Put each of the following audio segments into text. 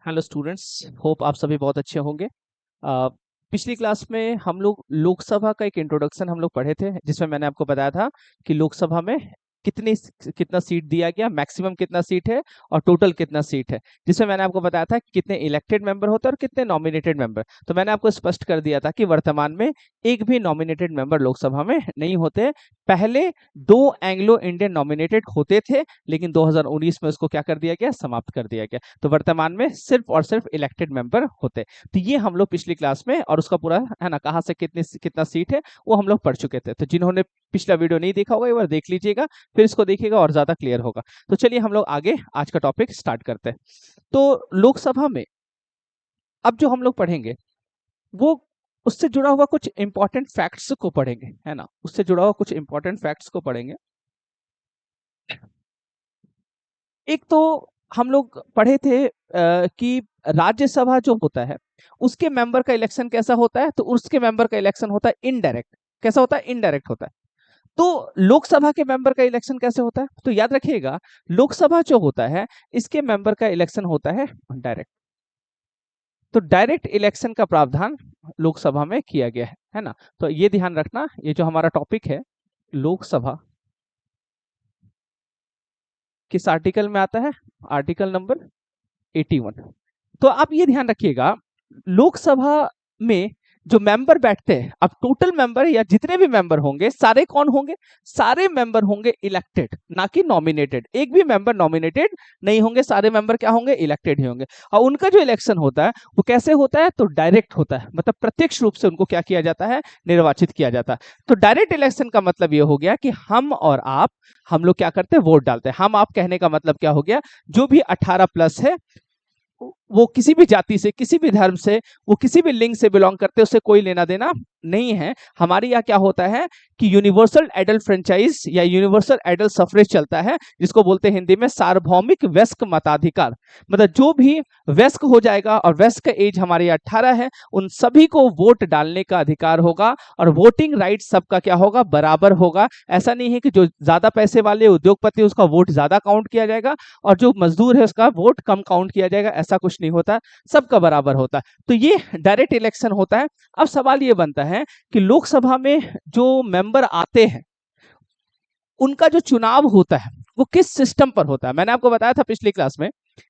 Hello students, hope आप सभी बहुत अच्छे होंगे। अ, पिछली क्लास में हम लोग लोकसभा का एक इंट्रोडक्शन हम लोग पढ़े थे, जिसमें मैंने आपको बताया था कि लोकसभा में कितना सीट दिया गया, मैक्सिमम कितना सीट है और टोटल कितना सीट है। जिसमें मैंने आपको बताया था कि कितने इलेक्टेड मेंबर होते हैं और कितने नॉमिनेटेड मेंबर। तो मैंने आपको स्पष्ट कर दिया था कि वर्तमान में एक भी नॉमिनेटेड मेंबर लोकसभा में नहीं होते। पहले दो एंग्लो इंडियन नॉमिनेटेड होते थे, लेकिन 2019 में उसको क्या कर दिया गया, समाप्त कर दिया गया। तो वर्तमान में सिर्फ और सिर्फ इलेक्टेड मेंबर होते। तो ये हम लोग पिछली क्लास में, और उसका पूरा है ना, कहाँ से कितना सीट है वो हम लोग पढ़ चुके थे। तो जिन्होंने पिछला वीडियो नहीं देखा होगा एक बार देख लीजिएगा, फिर इसको देखिएगा और ज्यादा क्लियर होगा। तो चलिए हम लोग आगे आज का टॉपिक स्टार्ट करते हैं। तो लोकसभा में अब जो हम लोग पढ़ेंगे वो उससे जुड़ा हुआ कुछ इंपॉर्टेंट फैक्ट्स को पढ़ेंगे, है ना, उससे जुड़ा हुआ कुछ इंपॉर्टेंट फैक्ट्स को पढ़ेंगे। एक तो हम लोग पढ़े थे कि राज्यसभा जो होता है उसके मेंबर का इलेक्शन कैसा होता है, तो उसके मेंबर का इलेक्शन होता है इनडायरेक्ट। कैसा होता है? इनडायरेक्ट होता है। तो लोकसभा के मेंबर का इलेक्शन कैसे होता है? तो याद रखिएगा, लोकसभा जो होता है इसके मेंबर का इलेक्शन होता है डायरेक्ट। तो डायरेक्ट इलेक्शन का प्रावधान लोकसभा में किया गया है ना। तो ये ध्यान रखना, ये जो हमारा टॉपिक है लोकसभा, किस आर्टिकल में आता है? Article number 81। तो आप ये ध्यान रखिएगा, लोकसभा में जो मेंबर बैठते हैं, अब टोटल मेंबर या जितने भी मेंबर होंगे सारे कौन होंगे? सारे मेंबर होंगे इलेक्टेड, ना कि नॉमिनेटेड। एक भी मेंबर नॉमिनेटेड नहीं होंगे, सारे मेंबर क्या होंगे? इलेक्टेड ही होंगे। और उनका जो इलेक्शन होता है वो कैसे होता है? तो डायरेक्ट होता है, मतलब प्रत्यक्ष रूप से उनको क्या किया जाता है? निर्वाचित किया जाता है। तो डायरेक्ट इलेक्शन का मतलब ये हो गया कि हम और आप, हम लोग क्या करते हैं? वोट डालते हैं। हम आप कहने का मतलब क्या हो गया? जो भी 18 प्लस है, वो किसी भी जाति से, किसी भी धर्म से, वो किसी भी लिंग से बिलोंग करते हैं, उससे कोई लेना देना नहीं है। हमारे यहाँ क्या होता है कि यूनिवर्सल एडल्ट फ्रेंचाइज या यूनिवर्सल एडल्ट सफरेज चलता है, जिसको बोलते हैं हिंदी में सार्वभौमिक वयस्क मताधिकार। मतलब जो भी वयस्क हो जाएगा और वयस्क एज हमारे यहाँ 18 है, उन सभी को वोट डालने का अधिकार होगा। और वोटिंग राइट सबका क्या होगा? बराबर होगा। ऐसा नहीं है कि जो ज्यादा पैसे वाले उद्योगपति उसका वोट ज्यादा काउंट किया जाएगा और जो मजदूर है उसका वोट कम काउंट किया जाएगा, ऐसा कुछ नहीं होता, सबका बराबर होता है। तो ये डायरेक्ट इलेक्शन होता है। अब सवाल ये बनता है कि लोकसभा में जो मेंबर आते हैं उनका जो चुनाव होता है वो किस सिस्टम पर होता है? मैंने आपको बताया था पिछली क्लास में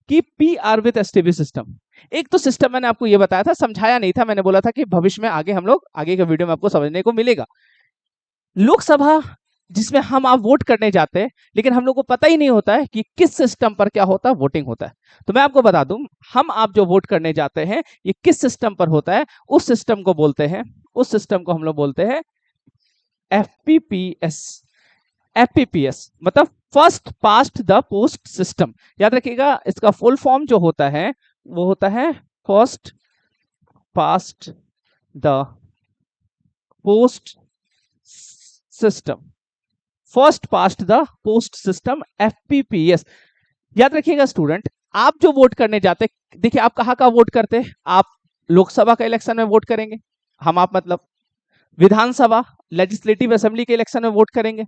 कि पीआर विद एसटीवी सिस्टम। एक तो सिस्टम मैंने आपको ये बताया था, समझाया नहीं था, मैंने बोला था कि भविष्य में आगे हम लोग आगे के वीडियो में आपको समझने को मिलेगा। लोकसभा जिसमें हम आप वोट करने जाते हैं, लेकिन हम लोग को पता ही नहीं होता है कि किस सिस्टम पर क्या होता है, वोटिंग होता है। तो मैं आपको बता दूं, हम आप जो वोट करने जाते हैं ये किस सिस्टम पर होता है, उस सिस्टम को बोलते हैं, उस सिस्टम को हम लोग बोलते हैं एफपीपीएस। एफपीपीएस मतलब first past the post system. याद रखिएगा, इसका फुल फॉर्म जो होता है वो होता है first past the post system. First past the post system, FPPS. याद रखिएगा स्टूडेंट, आप जो वोट करने जाते, देखिए आप कहाँ का वोट करते हैं? आप लोकसभा का इलेक्शन में वोट करेंगे, हम आप मतलब विधानसभा लेजिस्लेटिव असेंबली के इलेक्शन में वोट करेंगे,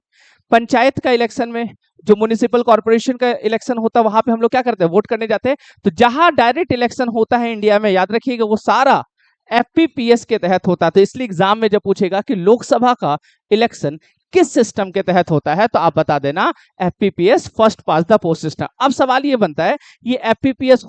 पंचायत का इलेक्शन में, जो म्युनिसिपल कॉर्पोरेशन का इलेक्शन होता है वहां पे हम लोग क्या करते हैं? वोट करने जाते हैं। तो जहां डायरेक्ट इलेक्शन होता है इंडिया में, याद रखिएगा वो सारा एफपीपीएस के तहत होता है। तो इसलिए एग्जाम में जब पूछेगा कि लोकसभा का इलेक्शन किस सिस्टम के तहत होता है, तो आप बता देना FPPS, first pass the post system. अब सवाल ये बनता है, ये एफपीपीएस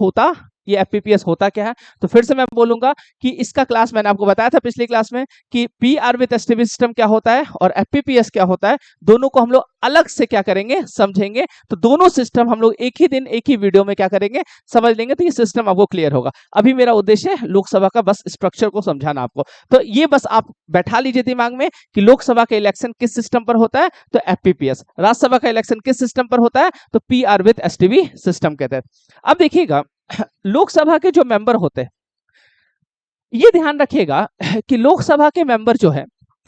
होता क्या है? तो फिर से मैं बोलूंगा कि इसका क्लास मैंने आपको बताया था पिछली क्लास में कि पीआर विद एसटीवी सिस्टम क्या होता है और एफपीपीएस क्या होता है, दोनों को हम लोग अलग से क्या करेंगे? समझेंगे। तो दोनों सिस्टम हम लोग एक ही दिन एक ही वीडियो में क्या करेंगे? समझ लेंगे। तो ये सिस्टम आपको क्लियर होगा। अभी मेरा उद्देश्य है लोकसभा का बस स्ट्रक्चर को समझाना आपको। तो ये बस आप बैठा लीजिए दिमाग में कि लोकसभा का इलेक्शन किस सिस्टम पर होता है, तो एफपीपीएस। राज्यसभा का इलेक्शन किस सिस्टम पर होता है, तो पीआर विद एसटीवी सिस्टम के तहत। अब देखिएगा, लोकसभा के जो मेंबर होते हैं, ये ध्यान रखिएगा कि लोकसभा के मेंबर जो है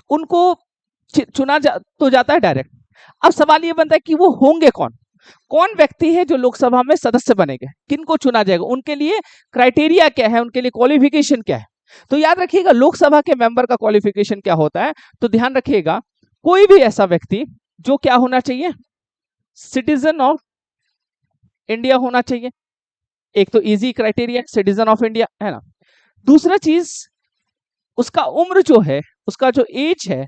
उनको तो जाता है डायरेक्ट। अब सवाल ये बनता है कि वो होंगे कौन? कौन व्यक्ति है जो लोकसभा में सदस्य बनेंगे, किनको चुना जाएगा, उनके लिए क्राइटेरिया क्या है, उनके लिए क्वालिफिकेशन क्या है? तो याद रखिएगा लोकसभा के मेंबर का क्वालिफिकेशन क्या होता है। तो ध्यान रखिएगा, कोई भी ऐसा व्यक्ति जो क्या होना चाहिए? सिटीजन ऑफ इंडिया होना चाहिए। एक तो easy criteria citizen of India है ना। दूसरा चीज उसका उम्र जो है, उसका जो एज है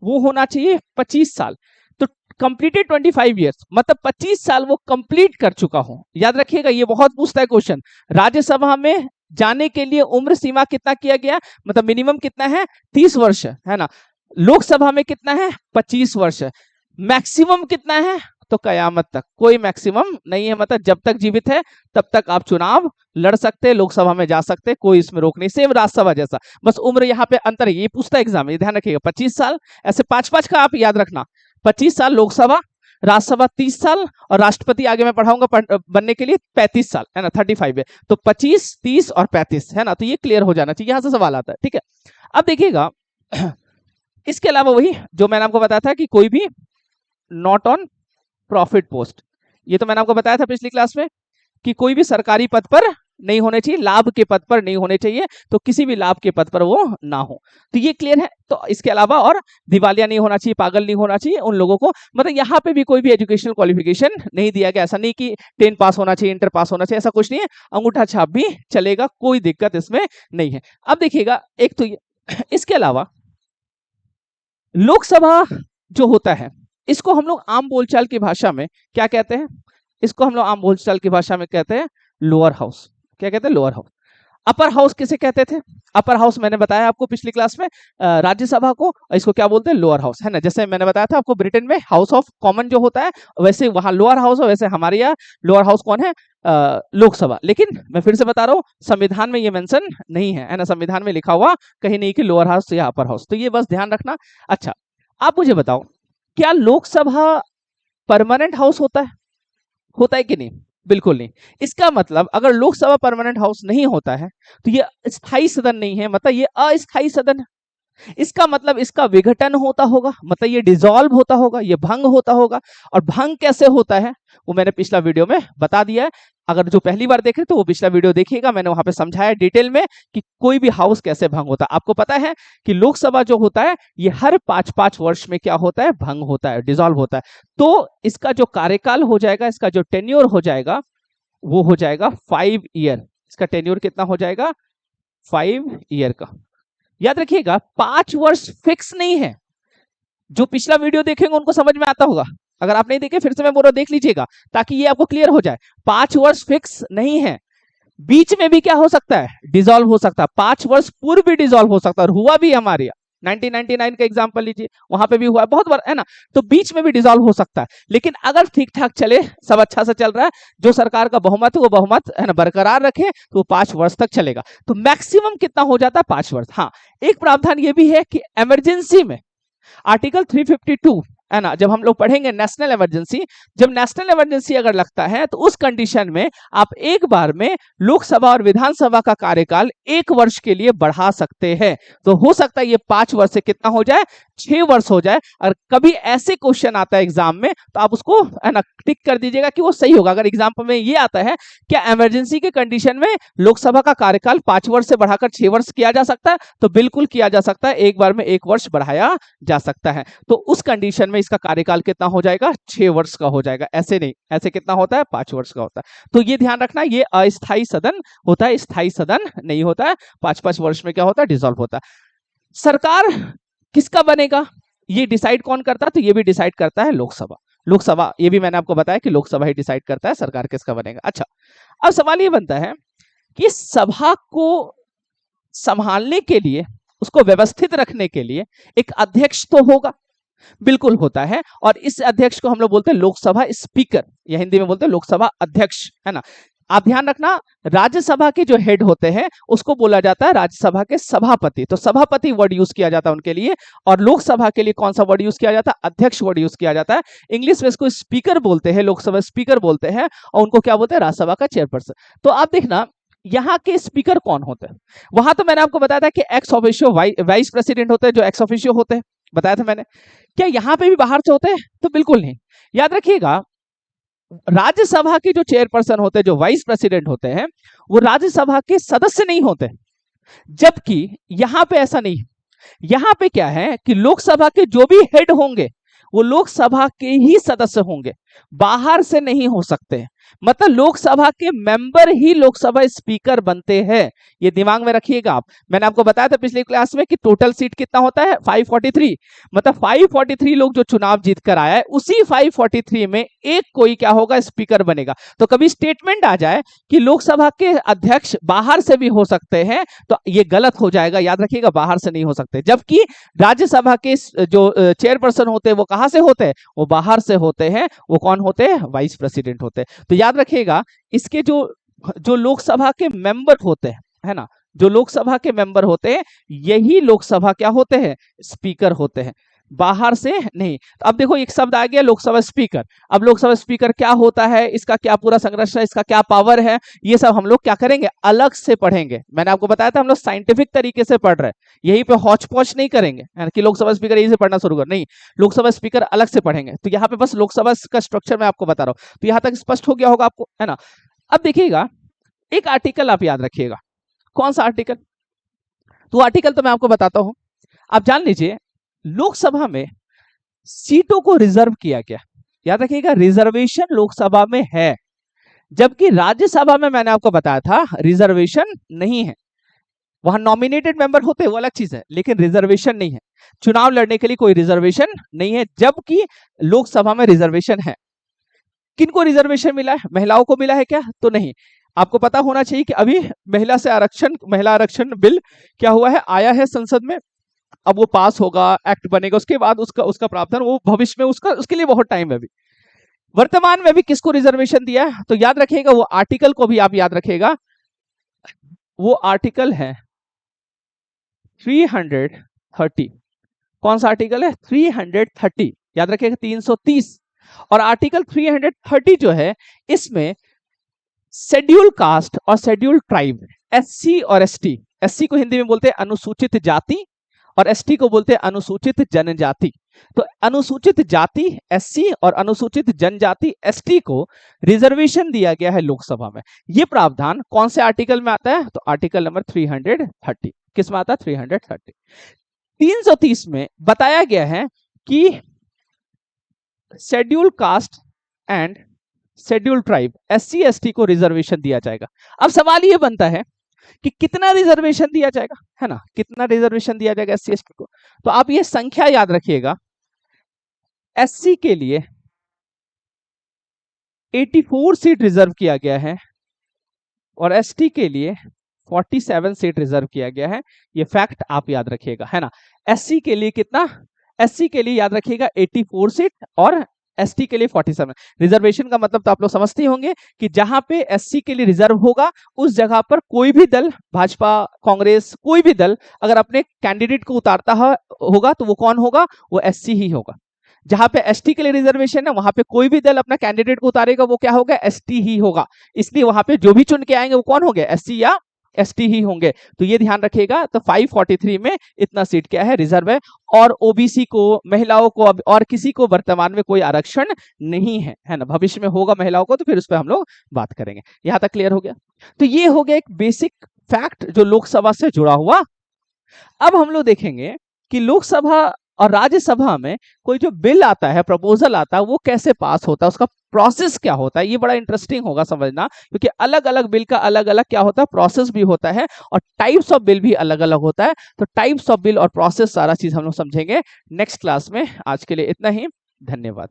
वो होना चाहिए 25 साल। तो कंप्लीटेड 25 ईयर्स मतलब 25 साल वो कंप्लीट कर चुका हो। याद रखिएगा ये बहुत पूछता है क्वेश्चन। राज्यसभा में जाने के लिए उम्र सीमा कितना किया गया, मतलब मिनिमम कितना है 30 वर्ष है ना। लोकसभा में कितना है 25 वर्ष। मैक्सिमम कितना है तो कयामत तक, कोई मैक्सिमम नहीं है, मतलब जब तक जीवित है तब तक आप चुनाव लड़ सकते, लोकसभा में जा सकते, कोई इसमें रोक नहीं। सेम राज्यसभा जैसा, बस उम्र यहाँ पे अंतर है। ये पूछता है एग्जाम, ये ध्यान रखिएगा 25 साल, ऐसे 5-5 का आप याद रखना। 25 साल लोकसभा, राज्यसभा 30 साल और राष्ट्रपति आगे मैं पढ़ाऊंगा बनने के लिए 35 साल है ना, 35 है। तो 25, 30 और 35 है ना। तो ये क्लियर हो जाना चाहिए, यहां से सवाल आता है। ठीक है, अब देखिएगा इसके अलावा वही जो मैंने आपको बताया था कि कोई भी नॉट ऑन प्रॉफिट पोस्ट, ये तो मैंने आपको बताया था पिछली क्लास में कि कोई भी सरकारी पद पर नहीं होने चाहिए, लाभ के पद पर नहीं होने चाहिए, तो किसी भी लाभ के पद पर वो ना हो। तो ये क्लियर है। तो इसके अलावा और दिवालिया नहीं होना चाहिए, पागल नहीं होना चाहिए उन लोगों को, मतलब यहाँ पे भी कोई भी एजुकेशनल क्वालिफिकेशन नहीं दिया गया। ऐसा नहीं कि 10 पास होना चाहिए, इंटर पास होना चाहिए, ऐसा कुछ नहीं है। अंगूठा छाप भी चलेगा, कोई दिक्कत इसमें नहीं है। अब देखिएगा एक तो इसके अलावा लोकसभा जो होता है इसको हम लोग आम बोलचाल की भाषा में क्या कहते हैं, इसको हम लोग आम बोलचाल की भाषा में कहते हैं लोअर हाउस। क्या कहते हैं लोअर हाउस। अपर हाउस किसे कहते थे, अपर हाउस मैंने बताया आपको पिछली क्लास में राज्यसभा को, इसको क्या बोलते हैं लोअर हाउस है ना। जैसे मैंने बताया था आपको ब्रिटेन में हाउस ऑफ कॉमन जो होता है वैसे वहां लोअर हाउस है, वैसे हमारे यहाँ लोअर हाउस कौन है लोकसभा। लेकिन मैं फिर से बता रहा हूँ संविधान में ये मेंशन नहीं है ना, संविधान में लिखा हुआ कहीं नहीं कि लोअर हाउस या अपर हाउस, तो ये बस ध्यान रखना। अच्छा आप मुझे बताओ क्या लोकसभा परमानेंट हाउस होता है कि नहीं, बिल्कुल नहीं। इसका मतलब अगर लोकसभा परमानेंट हाउस नहीं होता है तो ये स्थायी सदन नहीं है, मतलब ये अस्थायी सदन है। इसका मतलब इसका विघटन होता होगा, मतलब ये डिसॉल्व होता होगा, ये भंग होता होगा। और भंग कैसे होता है वो मैंने पिछला वीडियो में बता दिया है। अगर जो पहली बार देख रहे तो वो पिछला वीडियो देखिएगा, मैंने वहां पे समझाया डिटेल में कि कोई भी हाउस कैसे भंग होता है। आपको पता है कि लोकसभा जो होता है ये हर 5-5 वर्ष में क्या होता है भंग होता है, डिसॉल्व होता है। तो इसका जो कार्यकाल हो जाएगा, इसका जो टेन्योर हो जाएगा वो हो जाएगा 5 ईयर। इसका टेन्योर कितना हो जाएगा 5 ईयर का। याद रखिएगा 5 वर्ष फिक्स नहीं है। जो पिछला वीडियो देखेंगे उनको समझ में आता होगा, अगर आप नहीं देखे फिर से मैं बोल रहा हूं देख लीजिएगा ताकि ये आपको क्लियर हो जाए। 5 वर्ष फिक्स नहीं है, बीच में भी क्या हो सकता है डिसॉल्व हो सकता है, 5 वर्ष पूर्व भी डिसॉल्व हो सकता है, और हुआ भी हमारे यहाँ 1999 का एग्जांपल लीजिए, वहां पे भी हुआ है बहुत बार है ना। तो बीच में भी डिसॉल्व हो सकता है, लेकिन अगर ठीक ठाक चले, सब अच्छा से चल रहा है, जो सरकार का बहुमत है वो बहुमत है ना बरकरार रखे तो 5 वर्ष तक चलेगा। तो मैक्सिमम कितना हो जाता है 5 वर्ष। हाँ एक प्रावधान ये भी है कि इमरजेंसी में आर्टिकल 352 है ना, जब हम लोग पढ़ेंगे नेशनल इमरजेंसी, जब नेशनल इमरजेंसी अगर लगता है तो उस कंडीशन में आप एक बार में लोकसभा और विधानसभा का कार्यकाल 1 वर्ष के लिए बढ़ा सकते हैं। तो हो सकता है ये 5 वर्ष से कितना हो जाए 6 वर्ष हो जाए। और कभी ऐसे क्वेश्चन आता है एग्जाम में तो आप उसको है ना टिक कर दीजिएगा कि वो सही होगा। अगर एग्जाम में ये आता है क्या इमरजेंसी के कंडीशन में लोकसभा का कार्यकाल 5 वर्ष से बढ़ाकर 6 वर्ष किया जा सकता है, तो बिल्कुल किया जा सकता है, एक बार में 1 वर्ष बढ़ाया जा सकता है। तो उस कंडीशन में इसका कार्यकाल कितना हो जाएगा 6 वर्ष का हो जाएगा। ऐसे नहीं, ऐसे कितना होता है 5 वर्ष का होता है। तो ये ध्यान रखना, ये अस्थायी सदन होता है, स्थायी सदन नहीं होता है। 5-5 वर्ष में क्या होता है डिसॉल्व होता है। सरकार किसका बनेगा ये डिसाइड कौन करता है, तो ये भी डिसाइड करता है लोकसभा। लोकसभा ये भी मैंने आपको बताया कि लोकसभा ही डिसाइड करता है सरकार किसका बनेगा। अच्छा अब सवाल ये बनता है कि सभा को संभालने के लिए, उसको व्यवस्थित रखने के लिए एक अध्यक्ष तो होगा, बिल्कुल होता है। और इस अध्यक्ष को हम लोग बोलते हैं लोकसभा स्पीकर, या हिंदी में बोलते हैं लोकसभा अध्यक्ष है ना। आप ध्यान रखना राज्यसभा के जो हेड होते हैं उसको बोला जाता है राज्यसभा के सभापति, तो सभापति वर्ड यूज किया जाता है उनके लिए। और लोकसभा के लिए कौन सा वर्ड यूज किया जाता है अध्यक्ष वर्ड यूज किया जाता है। इंग्लिश में इसको स्पीकर बोलते हैं, लोकसभा स्पीकर बोलते हैं, और उनको क्या बोलते हैं राज्यसभा का चेयरपर्सन। तो आप देखना यहाँ के स्पीकर कौन होते हैं। वहां तो मैंने आपको बताया था कि एक्स ऑफिशियो वाइस प्रेसिडेंट होते हैं, जो एक्स ऑफिशियो होते हैं, बताया था मैंने। क्या यहाँ पे भी बाहर से होते हैं, तो बिल्कुल नहीं। याद रखिएगा राज्यसभा के जो चेयरपर्सन होते हैं, जो वाइस प्रेसिडेंट होते हैं, वो राज्यसभा के सदस्य नहीं होते, जबकि यहां पे ऐसा नहीं। यहां पे क्या है कि लोकसभा के जो भी हेड होंगे वो लोकसभा के ही सदस्य होंगे, बाहर से नहीं हो सकते। मतलब लोकसभा के मेंबर ही लोकसभा स्पीकर बनते हैं, ये दिमाग में रखिएगा आप। मैंने आपको बताया था पिछली क्लास में कि टोटल सीट कितना होता है 543, मतलब 543 लोग जो चुनाव जीत कर आया है उसी 543 में एक कोई क्या होगा स्पीकर बनेगा। तो कभी स्टेटमेंट आ जाए कि लोकसभा के अध्यक्ष बाहर से भी हो सकते हैं तो ये गलत हो जाएगा, याद रखिएगा बाहर से नहीं हो सकते। जबकि राज्यसभा के जो चेयरपर्सन होते हैं वो कहां से होते हैं, वो बाहर से होते हैं, वो कौन होते हैं, वाइस प्रेसिडेंट होते हैं। तो याद रखिएगा इसके जो जो लोकसभा के मेंबर होते हैं, है ना, जो लोकसभा के मेंबर होते हैं यही लोकसभा क्या होते हैं, स्पीकर होते हैं, बाहर से नहीं। तो अब देखो एक शब्द आ गया लोकसभा स्पीकर। अब लोकसभा स्पीकर क्या होता है, इसका क्या पूरा संरचना, इसका क्या पावर है, ये सब हम लोग क्या करेंगे, अलग से पढ़ेंगे। मैंने आपको बताया था हम लोग साइंटिफिक तरीके से पढ़ रहे हैं, यहीं पे हौच पौच नहीं करेंगे कि लोकसभा स्पीकर यहीं से पढ़ना शुरू कर, नहीं, लोकसभा स्पीकर अलग से पढ़ेंगे। तो यहाँ पे बस लोकसभा का स्ट्रक्चर मैं आपको बता रहा हूँ। तो यहाँ तक स्पष्ट हो गया होगा आपको, है ना। अब देखिएगा एक आर्टिकल आप याद रखिएगा, कौन सा आर्टिकल, तो आर्टिकल तो मैं आपको बताता हूं। आप जान लीजिए लोकसभा में सीटों को रिजर्व किया गया, याद रखिएगा रिजर्वेशन लोकसभा में है, जबकि राज्यसभा में मैंने आपको बताया था रिजर्वेशन नहीं है। वहां नॉमिनेटेड मेंबर होते हैं वो अलग चीज है, लेकिन रिजर्वेशन नहीं है, चुनाव लड़ने के लिए कोई रिजर्वेशन नहीं है, जबकि लोकसभा में रिजर्वेशन है। किनको रिजर्वेशन मिला है, महिलाओं को मिला है क्या, तो नहीं। आपको पता होना चाहिए कि अभी महिला आरक्षण बिल क्या हुआ है, आया है संसद में, अब वो पास होगा, एक्ट बनेगा, उसके बाद उसका उसका प्रावधान वो भविष्य में उसके लिए बहुत टाइम है अभी। वर्तमान में भी किसको रिजर्वेशन दिया है, तो याद रखिएगा वो आर्टिकल को भी आप याद रखिएगा, वो आर्टिकल है 330। कौन सा आर्टिकल है, 330, याद रखिएगा 330। और आर्टिकल 330 जो है इसमें शेड्यूल कास्ट और शेड्यूल ट्राइब, एससी और एसटी, एससी को हिंदी में बोलते हैं अनुसूचित जाति और एसटी को बोलते हैं अनुसूचित जनजाति। तो अनुसूचित जाति एससी और अनुसूचित जनजाति एसटी को रिजर्वेशन दिया गया है लोकसभा में। यह प्रावधान कौन से आर्टिकल में आता है, तो आर्टिकल नंबर 330। किस में आता है, 330। 330 में बताया गया है कि schedule caste and schedule tribe SC ST को रिजर्वेशन दिया जाएगा। अब सवाल यह बनता है कि कितना रिजर्वेशन दिया जाएगा, है ना, कितना रिजर्वेशन दिया जाएगा एससी एसटी को। तो आप ये संख्या याद रखिएगा, एससी के लिए 84 सीट रिजर्व किया गया है और एसटी के लिए 47 सीट रिजर्व किया गया है। ये फैक्ट आप याद रखिएगा, है ना। एससी के लिए कितना, एससी के लिए याद रखिएगा 84 सीट और एसटी के लिए 47। रिजर्वेशन का मतलब तो आप लोग समझते होंगे कि जहां पे एससी के लिए रिजर्व होगा उस जगह पर कोई भी दल, भाजपा कांग्रेस कोई भी दल अगर अपने कैंडिडेट को उतारता होगा तो वो कौन होगा, वो एससी ही होगा। जहां पे एसटी के लिए रिजर्वेशन है वहां पे कोई भी दल अपना कैंडिडेट को उतारेगा वो क्या होगा, एसटी ही होगा। इसलिए वहां पे जो भी चुन के आएंगे वो कौन होंगे, एससी या एसटी ही होंगे। तो ये ध्यान रखिएगा। तो 543 में इतना सीट क्या है, रिजर्व है। और ओबीसी को, महिलाओं को और किसी को वर्तमान में कोई आरक्षण नहीं है, है ना। भविष्य में होगा महिलाओं को तो फिर उस पर हम लोग बात करेंगे। यहां तक क्लियर हो गया। तो ये हो गया एक बेसिक फैक्ट जो लोकसभा से जुड़ा हुआ। अब हम लोग देखेंगे कि लोकसभा और राज्यसभा में कोई जो बिल आता है, प्रपोजल आता है, वो कैसे पास होता है, उसका प्रोसेस क्या होता है। ये बड़ा इंटरेस्टिंग होगा समझना, क्योंकि अलग अलग बिल का अलग अलग क्या होता है, प्रोसेस भी होता है और टाइप्स ऑफ बिल भी अलग अलग होता है। तो टाइप्स ऑफ बिल और प्रोसेस सारा चीज हम लोग समझेंगे नेक्स्ट क्लास में। आज के लिए इतना ही, धन्यवाद।